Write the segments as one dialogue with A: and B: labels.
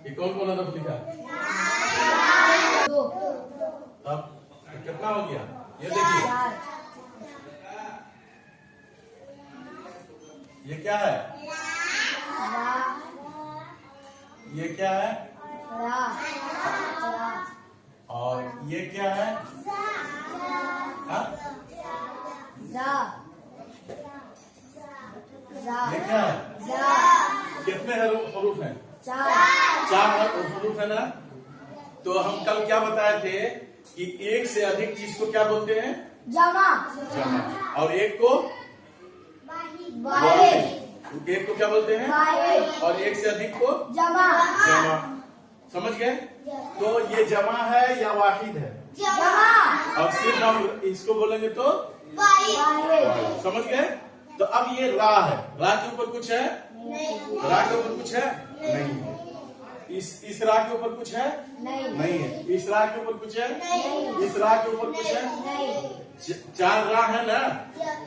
A: ये कौन कौन हरफ लिखा?
B: दो।
A: अब कितना हो गया? ये देखिए, ये क्या है? ये क्या है? और ये क्या है? हाँ? ये क्या है? कितने हरूफ हैं? चार हरूफ है ना। तो हम कल क्या बताए थे कि एक से अधिक चीज को क्या बोलते हैं?
B: जमा।
A: जमा। और एक को
B: वाहिद।
A: एक को क्या बोलते हैं?
B: वाहिद।
A: और एक से अधिक को
B: जमा।
A: जमा। समझ गए? तो ये जमा है या वाहिद है?
B: जमा।
A: और सिर्फ हम इसको बोलेंगे तो
B: वाहिद।
A: समझ गए? तो अब ये रा है। रा के ऊपर कुछ है? रा के ऊपर कुछ है? नहीं है। इस रा के ऊपर कुछ है? नहीं है। इस रा के ऊपर कुछ है? इस रा के ऊपर कुछ है? चार रा है ना।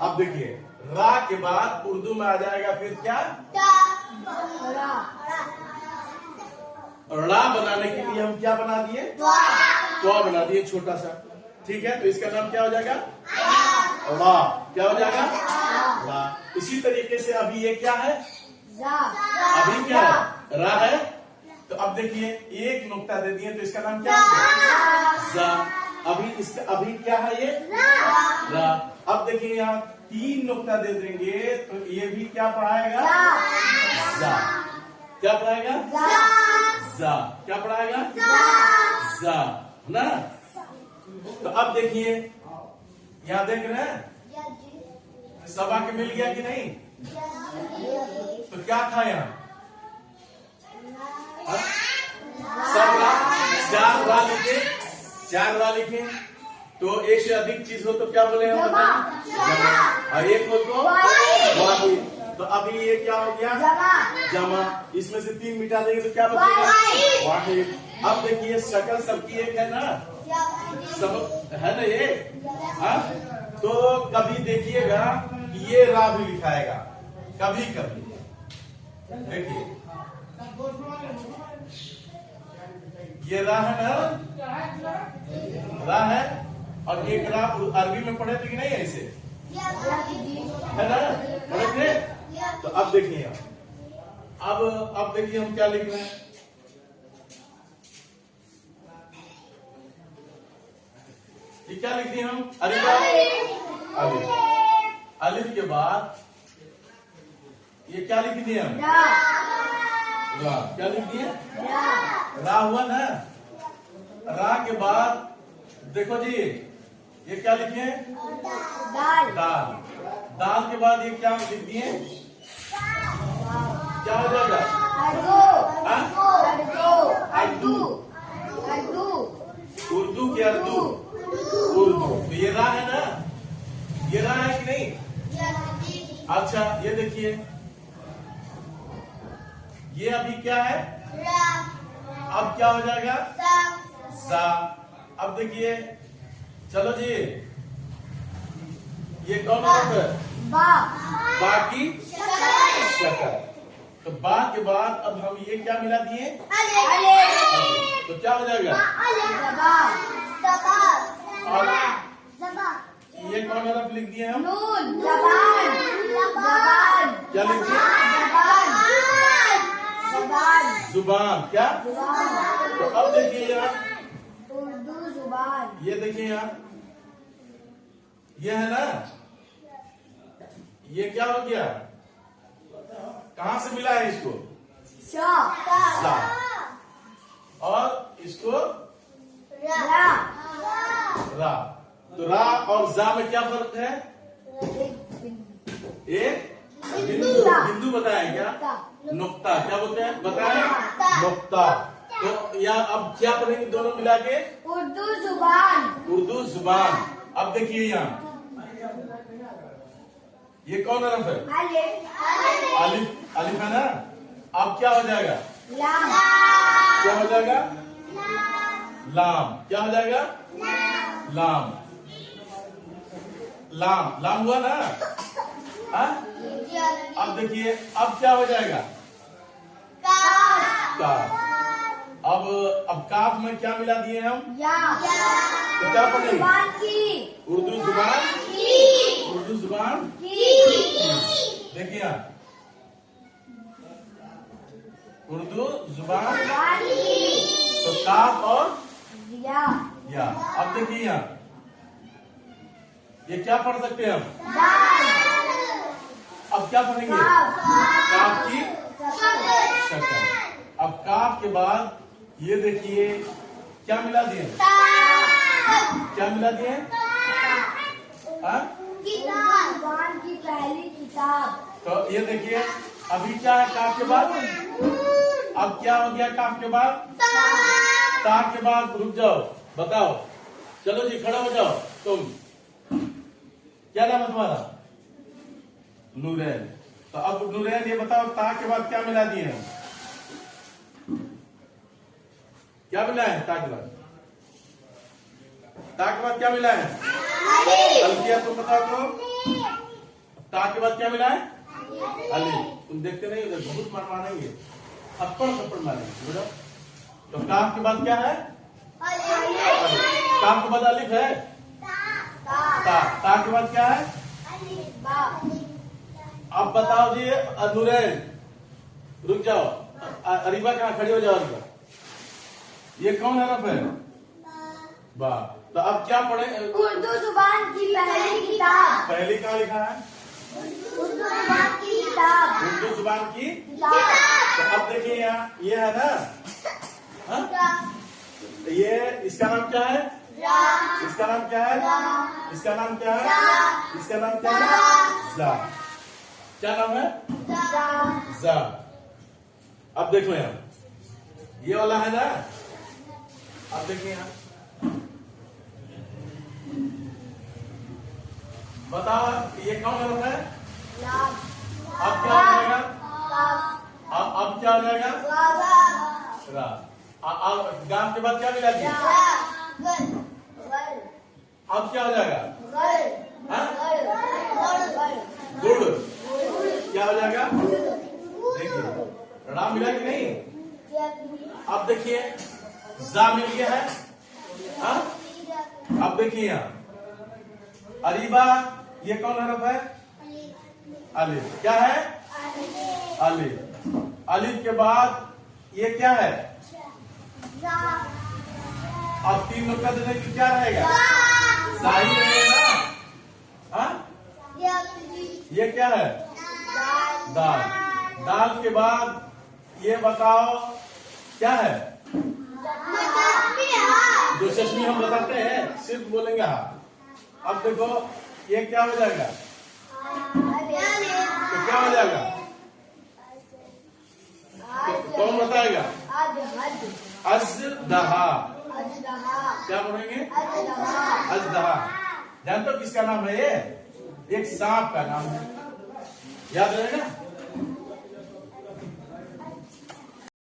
A: अब देखिए, रा के बाद उर्दू में आ जाएगा फिर क्या? रा बनाने के लिए हम क्या बना दिए? तो बना दिए छोटा सा। ठीक है, तो इसका नाम क्या हो जाएगा? रा। क्या हो जाएगा? रा। इसी तरीके से अभी ये क्या है? अभी क्या है? रा है। तो अब देखिए, एक नुक्ता दे दिए तो इसका नाम क्या है? जा। अभी क्या है ये? रा। अब देखिए, यहाँ 3 नुक्ता दे देंगे तो ये भी क्या पढ़ाएगा? जा। क्या पढ़ाएगा? जा। क्या पढ़ाएगा? जा ना। तो अब देखिए, यहाँ देख रहे हैं सब आके मिल गया कि नहीं? तो क्या था यहाँ? सब चार रा लिखे। तो एक से अधिक चीज हो तो क्या बोले हम? जमा। और एक हो तो वाहिद। तो अभी ये क्या हो गया? जमा। इसमें से 3 मिटा देंगे तो क्या बचेगा? वाहिद। अब देखिए, शक्ल सबकी एक है ना, सब है ना ये। हाँ? तो कभी देखिएगा ये रा भी लिखाएगा, कभी कभी। देखिए, ये रा है ना, रा है। और एक रा अरबी में पढ़े थे कि नहीं? ऐसे है ना, पढ़े थे। तो अब देखिए, अब देखिए हम क्या लिख रहे हैं। ये क्या लिख दिए हम? अलिफ। अलिफ के बाद ये क्या लिख दिए हम? रा। क्या लिख दिए? रा हुआ ना। रा के बाद देखो जी, ये क्या लिखे? दाल। दाल के बाद ये क्या लिख दिए? क्या हो जाएगा? अर्दू। उर्दू की अर्दू। उर्दू। तो ये रा है ना, ये रा है कि नहीं? अच्छा, ये देखिए, ये अभी क्या है? अब क्या हो जाएगा? सा। अब देखिए, चलो जी, ये कौन है? बा की शक्ल। तो बा के बाद अब हम ये क्या मिला दिए? तो क्या हो जाएगा? और ये कौन हरफ लिख दिए हम? क्या लिख दिए? जुबान। क्या? तो अब देखिए यहाँ,
B: उर्दू जुबान।
A: ये देखिए यहाँ, ये है ना, ये क्या हो गया? कहां से मिला है इसको? सा। और इसको रा। तो रा और जा में क्या फर्क है? एक बिंदु बताया क्या? नुक्ता। क्या बोलते हैं? बताया नुक्ता। तो यहाँ अब क्या पढ़ेंगे दोनों मिला के?
B: उर्दू जुबान।
A: अब देखिए यहाँ, ये कौन हरफ है? अलिफ है ना। अब क्या हो जाएगा? क्या हो जाएगा? लाम। क्या हो जाएगा? लाम हुआ ना। अब देखिए, अब क्या हो जाएगा? काफ। अब काफ में क्या मिला दिए हम?
B: या
A: तो क्या पढ़ेंगे?
B: जुबान की
A: उर्दू जुबान,
B: की
A: उर्दू जुबान।
B: की
A: देखिए आप, उर्दू जुबान
B: जुबान की
A: तो काफ और
B: या
A: अब देखिए यहाँ, ये क्या पढ़ सकते हैं हम?
B: दाल
A: अब क्या पढ़ेंगे?
B: काफ
A: काफ की
B: शक्ल
A: शक्ल। अब काफ के बाद ये देखिए क्या मिला दिए? क्या मिला दिए? हाँ?
B: जुबान की पहली किताब
A: तो ये देखिए अभी क्या है काफ के बाद? अब क्या हो गया काफ के बाद? ता के बाद रुक जाओ, बताओ, चलो जी खड़ा हो जाओ। तुम क्या नाम है तुम्हारा? नूरैन। तो अब नूरैन ये बताओ ता के बाद क्या मिला दिए हैं? क्या मिला है ता के बाद? ता के बाद क्या मिला है? अलकिया तुम बताओ तो। ता के बाद क्या मिला है? अली। तुम देखते नहीं उधर बहुत मार मारेंगे, थप्पड़ थप्पड़ मारेंगे। बोलो तो काफ के बाद क्या है? काफ के बाद अलिफ है। ता के बाद क्या है? अब बताओ जी नूरैन, रुक जाओ, अरीबा कहाँ खड़ी हो जाओ? अरीबा, ये कौन हरफ है? बा। तो अब क्या पढ़े?
B: उर्दू जुबान की पहली किताब
A: पहली कहाँ लिखा है?
B: उर्दू जुबान की किताब
A: उर्दू जुबान की।
B: किताब
A: तो अब देखिए यहाँ ये है ना, हाँ? ये इसका नाम क्या है? इसका नाम क्या है? इसका नाम क्या है? इसका नाम क्या है? जा। क्या नाम है? जा। अब देखो यहाँ, ये वाला है ना, अब देखिए यहाँ, बताओ ये कौन हरफ है? अब क्या हो जाएगा? अब क्या हो जाएगा? रा। गाम के बाद क्या मिला दिया? अब क्या हो जाएगा? गुड़। क्या हो जाएगा? देखिए रा मिला कि नहीं? अब देखिए जा मिल गया है, हाँ? अब देखिए यहाँ अरीबा, ये कौन हरफ है? अलिफ। क्या है? अलिफ। अलिफ के बाद ये क्या है? अब 3 नुक्ता देने की क्या रहेगा? सही रहेगा, हाँ? ये क्या है? दाल। दाल के बाद ये बताओ क्या है? जो चश्मी हम बताते हैं सिर्फ बोलेंगे हाँ। अब देखो ये क्या हो जाएगा? तो क्या हो जाएगा? तो कौन बताएगा? अजदहा। क्या बोलेंगे? अजदहा। जानते हो किसका नाम है ये? एक सांप का नाम है, याद रहेगा?